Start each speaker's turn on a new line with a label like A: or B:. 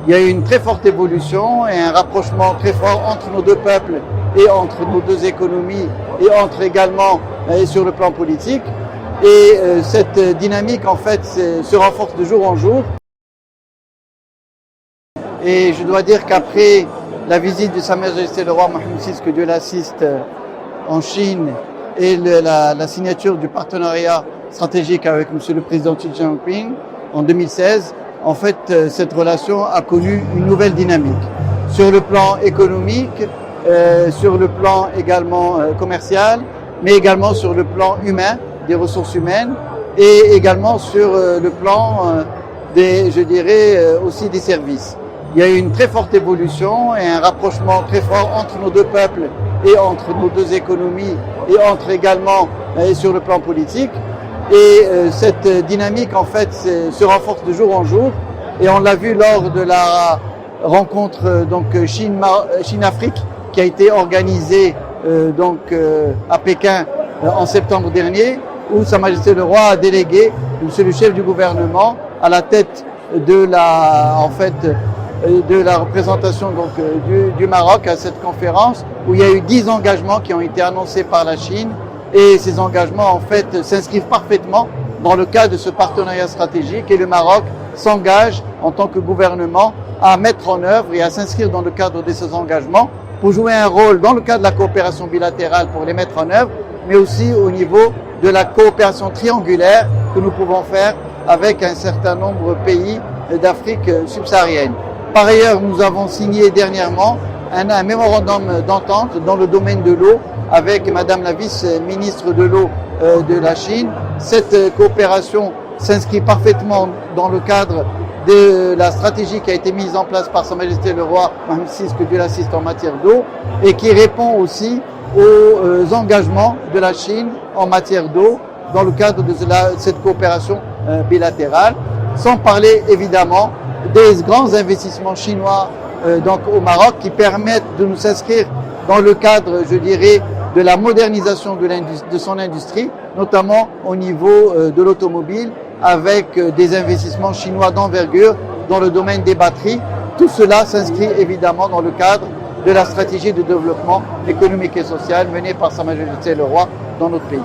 A: Il y a eu une très forte évolution et un rapprochement très fort entre nos deux peuples et entre nos deux économies et entre également sur le plan politique. Et cette dynamique en fait se renforce de jour en jour. Et je dois dire qu'après la visite de Sa Majesté le roi Mohammed VI, que Dieu l'assiste, en Chine, et la signature du partenariat stratégique avec Monsieur le Président Xi Jinping en 2016, en fait, cette relation a connu une nouvelle dynamique. Sur le plan économique, sur le plan également commercial, mais également sur le plan humain, des ressources humaines, et également sur le plan je dirais, aussi des services. Il y a eu une très forte évolution et un rapprochement très fort entre nos deux peuples et entre nos deux économies et entre également sur le plan politique. Et cette dynamique en fait se renforce de jour en jour et on l'a vu lors de la rencontre donc Chine-Afrique qui a été organisée à Pékin en septembre dernier, où Sa Majesté le Roi a délégué Monsieur le chef du gouvernement à la tête de la représentation du Maroc à cette conférence, où il y a eu 10 engagements qui ont été annoncés par la Chine. Et ces engagements, en fait, s'inscrivent parfaitement dans le cadre de ce partenariat stratégique et le Maroc s'engage en tant que gouvernement à mettre en œuvre et à s'inscrire dans le cadre de ces engagements pour jouer un rôle dans le cadre de la coopération bilatérale pour les mettre en œuvre, mais aussi au niveau de la coopération triangulaire que nous pouvons faire avec un certain nombre de pays d'Afrique subsaharienne. Par ailleurs, nous avons signé dernièrement un mémorandum d'entente dans le domaine de l'eau avec Madame la vice-ministre de l'eau de la Chine. Cette coopération s'inscrit parfaitement dans le cadre de la stratégie qui a été mise en place par Sa Majesté le Roi Mohammed VI, que Dieu l'assiste, en matière d'eau, et qui répond aussi aux engagements de la Chine en matière d'eau dans le cadre de cette coopération bilatérale, sans parler évidemment des grands investissements chinois au Maroc qui permettent de nous inscrire dans le cadre, je dirais, de la modernisation de son industrie, notamment au niveau de l'automobile, avec des investissements chinois d'envergure dans le domaine des batteries. Tout cela s'inscrit évidemment dans le cadre de la stratégie de développement économique et social menée par Sa Majesté le Roi dans notre pays.